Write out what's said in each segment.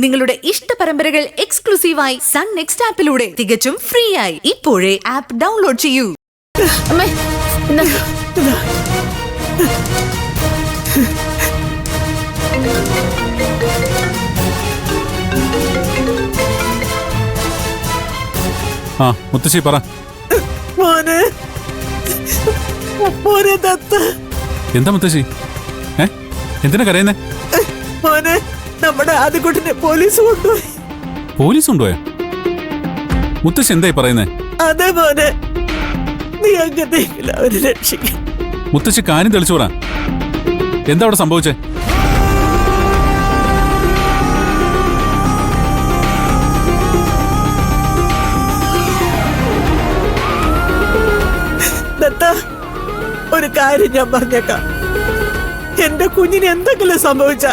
നിങ്ങളുടെ ഇഷ്ട പരമ്പരകൾ എക്സ്ക്ലൂസീവായി സൺ നെക്സ്റ്റ് ആപ്പിലൂടെ തികച്ചും ഫ്രീ ആയി ഇപ്പോഴേ ആപ്പ് ഡൗൺലോഡ് ചെയ്യൂ. മുത്തശ്ശി പറ. എന്താ മുത്തശ്ശി? എന്തിനാ കരയുന്നേ? മോനെ, നമ്മുടെ ആദ്യകുട്ടിനെ പോലീസ് കൊണ്ടുപോയി. പോലീസ് കൊണ്ടുപോയോ? മുത്തശ്ശി എന്തായി പറയുന്നേ? അതെ മോനെ, നീ അങ്ങനെയെങ്കിലും അവരെ രക്ഷിക്കും. മുത്തശ്ശി കാര്യം തെളിച്ചു പറ. എന്താ അവിടെ സംഭവിച്ചേ? ഒരു കാര്യം ഞാൻ പറഞ്ഞേക്കാം. എന്റെ കുഞ്ഞിന് എന്തെങ്കിലും സംഭവിച്ച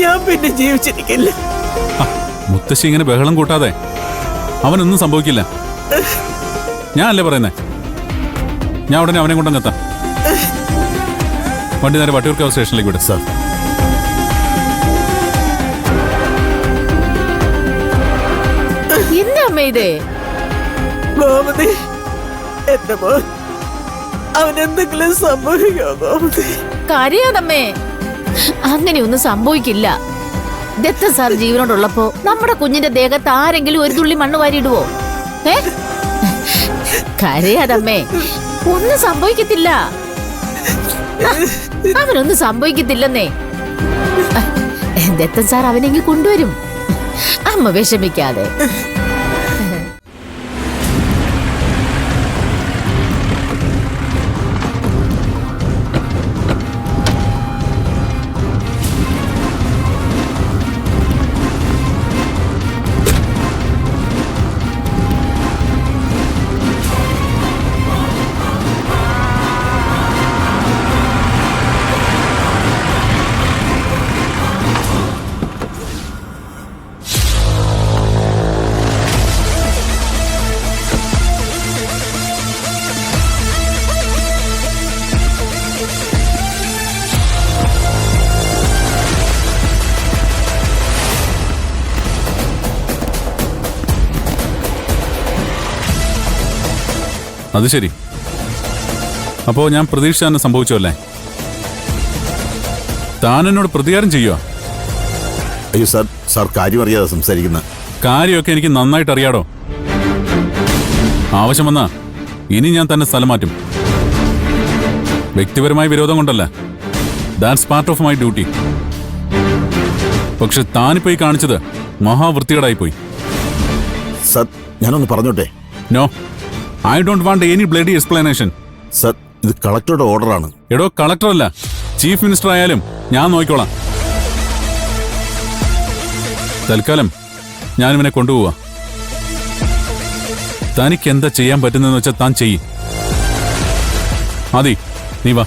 ഞാൻ പിന്നെ ജീവിച്ചിരിക്കില്ല. മുത്തശ്ശി ഇങ്ങനെ ബഹളം കൂട്ടാതെ. അവനൊന്നും സംഭവിക്കില്ല. ഞാൻ അല്ലേ പറയുന്നേ. ഞാൻ ഉടനെ അവനെ കൊണ്ടങ്ങെത്താം. വണ്ടി നേരെ വട്ടിയൂർക്കാവ് സ്റ്റേഷനിലേക്ക് വിടും. സാർ, എന്താ അമ്മ ഇത്? ഗോമതി, എന്റെ മോൻ അവനെന്തെങ്കിലും സംഭവിക്കോ? ഗോമതി, കരയാതമ്മേ. അങ്ങനെയൊന്നും സംഭവിക്കില്ല. ദത്ത സാർ ജീവനോടുള്ളപ്പോ നമ്മുടെ കുഞ്ഞിന്റെ ദേഹത്ത് ആരെങ്കിലും ഒരു തുള്ളി മണ്ണ് വാരിയിടുവോ? കരയാതമ്മേ, ഒന്നും സംഭവിക്കത്തില്ല. അവനൊന്നും സംഭവിക്കത്തില്ലെന്നേ. ദത്ത സാർ അവനെങ്കിൽ കൊണ്ടുവരും. അമ്മ വിഷമിക്കാതെ. അത് ശരി. അപ്പോ ഞാൻ പ്രതീക്ഷ തന്നെ സംഭവിച്ചു അല്ലേ? താൻ എന്നോട് പ്രതികാരം ചെയ്യുക? അയ്യോ സാർ, സാർ കാര്യം അറിയാതെ സംസാരിക്കുന്ന. കാര്യമൊക്കെ എനിക്ക് നന്നായിട്ട് അറിയാടോ. ആവശ്യം വന്നാ ഇനി ഞാൻ തന്നെ സ്ഥലം മാറ്റും. വ്യക്തിപരമായ വിരോധം കൊണ്ടല്ല. That's part of my duty. പക്ഷെ താനിപ്പോ ഈ കാണിച്ചത് മഹാവൃത്തികേടായിപ്പോയി. സാർ, ഞാനൊന്ന് പറഞ്ഞോട്ടെ? No, I don't want any bloody explanation. Sir, ഇത് കളക്ടറുടെ ഓർഡറാണ്. എടോ, കളക്ടർ അല്ല, ചീഫ് മിനിസ്റ്റർ ആയാലും ഞാൻ നോക്കിക്കോളാം. തൽക്കാലം ഞാനിവനെ കൊണ്ടുപോവാ. തനിക്ക് എന്താ ചെയ്യാൻ പറ്റുന്നതെന്ന് വെച്ചാൽ താൻ ചെയ്യ്. മതി, നീ വാ.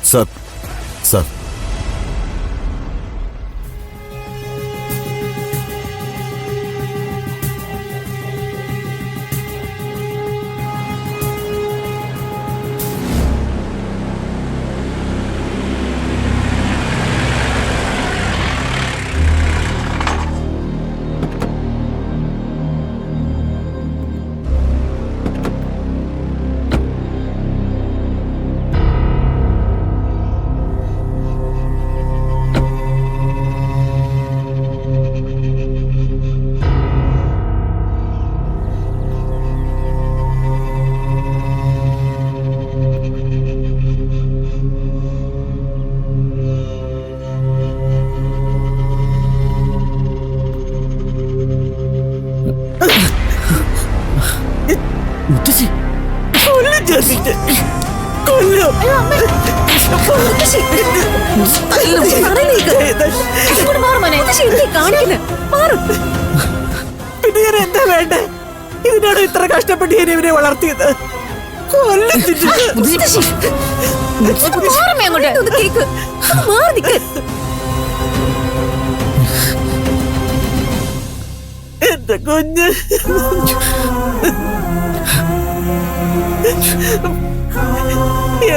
സാർ, സാർ, പിന്നെ ഞാൻ എന്താ വേണ്ടേ? ഇതിനാണ് ഇത്ര കഷ്ടപ്പെട്ട് ഞാൻ ഇവരെ വളർത്തിയത്. എന്റെ കുഞ്ഞ്.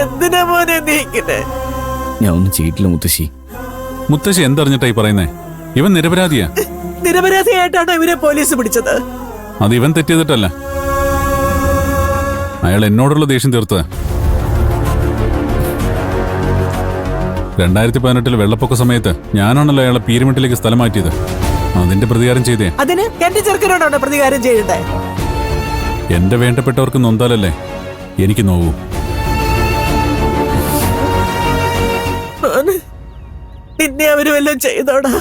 എന്തിനാ മോനെ നീ ഇങ്ങനെ? ഞാൻ ഒന്നും ചെയ്തിട്ടില്ല മുത്തശ്ശി. മുത്തശ്ശി എന്തറിഞ്ഞിട്ടായി പറയുന്നേ? ഇവൻ നിരപരാധിയാ. നിരപരാധിയായിട്ടാണോ ഇവരെ പോലീസ് പിടിച്ചത്? അത് ഇവൻ തെറ്റിയതിട്ടല്ല, അയാൾ എന്നോടുള്ള ദേഷ്യം തീർത്തത്. 2018 വെള്ളപ്പൊക്ക സമയത്ത് ഞാനാണല്ലോ അയാളെ പീരുമിട്ടിലേക്ക് സ്ഥലം മാറ്റിയത്. അതിന്റെ പ്രതികാരം ചെയ്തേ. അതിന് എന്റെ ചെറുക്കനോടാണ് പ്രതികാരം ചെയ്യണ്ടേ? എന്റെ വേണ്ടപ്പെട്ടവർക്ക് നൊന്താലല്ലേ എനിക്ക് നോവൂ. നിന്നെ അവര് വല്ലതും ചെയ്തോടാ?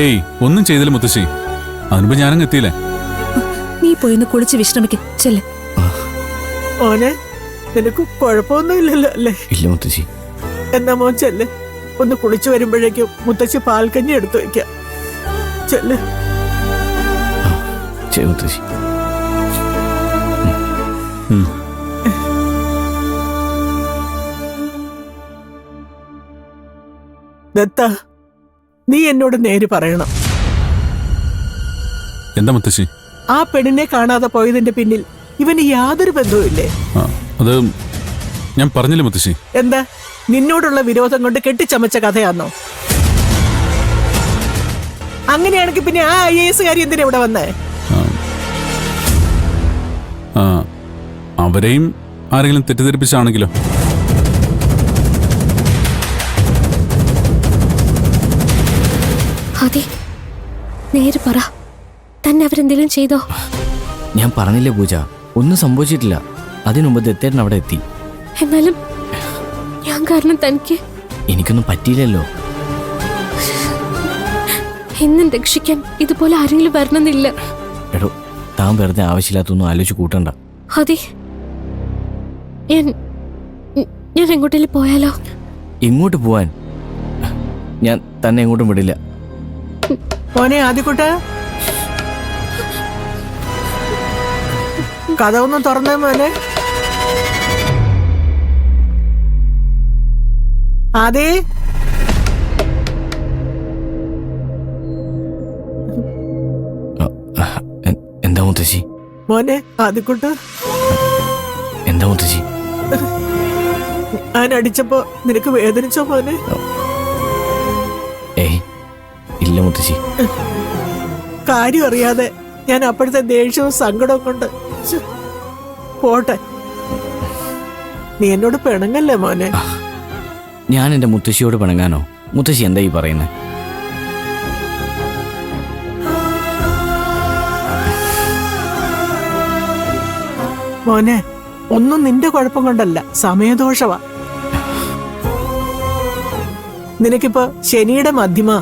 ഏയ്, ഒന്നും ചെയ്തില്ല മുത്തശ്ശി. അതിനുമ്പ് ഞാനങ്ങ് എത്തിയില്ലേ. നീ പോയിന്ന് കുളിച്ച് വിശ്രമിക്കും ചെല്ല്. മോനെ, നിനക്ക് കുഴപ്പമൊന്നുമില്ലല്ലോ അല്ലേ? ഇല്ല മുത്തശ്ശി. എന്നാ മോൻ ചെല്ല്. ഒന്ന് കുളിച്ചു വരുമ്പോഴേക്കും മുത്തശ്ശി പാൽക്കഞ്ഞി എടുത്തു വയ്ക്കാം. ചെല്ല്. ശരി മുത്തശ്ശി. ദത്ത, നീ എന്നോട് നേര് പറയണം. എന്താ മുത്തശ്ശി? ആ പെണ്ണിനെ കാണാതെ പോയതിന്റെ പിന്നിൽ ഇവന് യാതൊരു ബന്ധവുമില്ലേ? അത് ഞാൻ പറഞ്ഞില്ല മുത്തശ്ശി. എന്താ, നിന്നോടുള്ള വിരോധം കൊണ്ട് കെട്ടിച്ചമച്ച കഥയാണോ? അങ്ങനെയാണെങ്കിൽ പിന്നെ ആ IAS കാരി എന്തിനാ ഇവിടെ വന്നേ? അവരെയും ആരെങ്കിലും തെറ്റിദ്ധരിപ്പിച്ചാണെങ്കിലോ? അതെ, നേര് പറ. തന്നെ അവരെന്തെങ്കിലും ചെയ്തോ? ഞാൻ പറഞ്ഞില്ലേ പൂജ, ഒന്നും സംഭവിച്ചിട്ടില്ല. അതിനുമുമ്പ് ദത്തേട്ടൻ അവിടെ എത്തി. എന്നാലും ഞാൻ കാരണം തനിക്ക് എനിക്കൊന്നും പറ്റിയില്ലല്ലോ. എന്നും രക്ഷിക്കാൻ ഇതുപോലെ ആരെങ്കിലും വരണമെന്നില്ല. എടോ, താൻ വെറുതെ ആവശ്യമില്ലാത്തൊന്നും ആലോചിച്ച് കൂട്ടണ്ട. അതെ, ഞാൻ എങ്ങോട്ടേലും പോയാലോ? എങ്ങോട്ട് പോവാൻ? ഞാൻ തന്നെ എങ്ങോട്ടും വിടില്ല. മോനെ ആദ്യക്കൂട്ട, കഥ ഒന്നും തുറന്നേ മോനെ. ആദേ, എന്താ മുത്തശ്ശി? മോനെ ആദ്യക്കൂട്ട, എന്താ മുത്തശ്ശി? ഞാൻ അടിച്ചപ്പോ നിനക്ക് വേദനിച്ചോ മോനെ? ഏയ് ഇല്ല മുത്തശ്ശി. കാര്യം അറിയാതെ ഞാൻ അപ്പോഴത്തെ ദേഷ്യവും സങ്കടവും കൊണ്ട് പോട്ടെ. നീ എന്നോട് പിണങ്ങല്ലേ മോനെ? ഞാൻ എന്റെ മുത്തശ്ശിയോട് പിണങ്ങാനോ? മുത്തശ്ശി എന്താ ഈ പറയുന്നത്? മോനെ, ഒന്നും നിന്റെ കുഴപ്പം കൊണ്ടല്ല, സമയദോഷവാ. നിനക്കിപ്പോ ശനിയുടെ മധ്യമാ.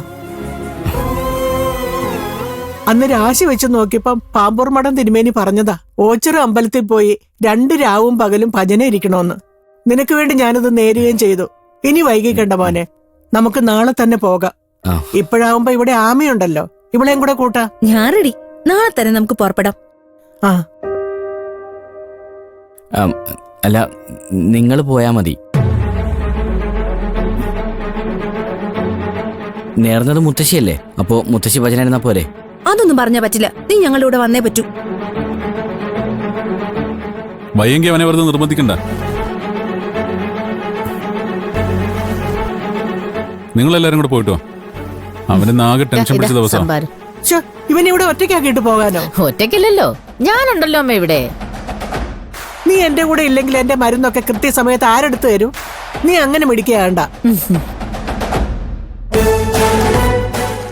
അന്ന് രാശി വെച്ച് നോക്കിയപ്പം പാമ്പൂർ മഠം തിരുമേനി പറഞ്ഞതാ, ഓച്ചിറ അമ്പലത്തിൽ പോയി 2 രാവും പകലും ഭജന ഇരിക്കണോന്ന്. നിനക്ക് വേണ്ടി ഞാനത് നേരുകയും ചെയ്തു. ഇനി വൈകിക്കണ്ട മോനെ, നമുക്ക് നാളെ തന്നെ പോകാം. ഇപ്പോഴാവുമ്പോ ഇവിടെ ആമയുണ്ടല്ലോ, ഇവിടെയും കൂടെ കൂട്ടാ. ഞാൻ റെഡി. നാളെ തന്നെ നമുക്ക് പുറപ്പെടാം. ആ, അല്ല, നിങ്ങൾ പോയാ മതി. നേർന്നത് മുത്തശ്ശിയല്ലേ, അപ്പോ മുത്തശ്ശി ഭജന പോരെ? അതൊന്നും പറഞ്ഞാ പറ്റില്ല. നീ ഞങ്ങളുടെ കൂടെ വന്നേ പറ്റൂ. വയ്യെങ്കിൽ അവനെ വെറുതെ നിർബന്ധിക്കണ്ട. നിങ്ങളെല്ലാരും കൂടെ പോയിട്ടോ. അവന് ആകെ ടെൻഷൻ പിടിച്ച ദിവസം. ശ്ശോ, ഇവനെ ഇവിടെ ഒറ്റയ്ക്കാക്കിയിട്ട് പോകാനോ? ഒറ്റയ്ക്കില്ലല്ലോ, ഞാനുണ്ടല്ലോ അമ്മ ഇവിടെ. നീ എന്റെ കൂടെ ഇല്ലെങ്കിൽ എന്റെ മരുന്നൊക്കെ കൃത്യസമയത്ത് ആരെടുത്ത് തരും? നീ അങ്ങനെ മിടിക്കുകയാണ്ട.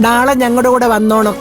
നാളെ ഞങ്ങളുടെ കൂടെ വന്നോണം.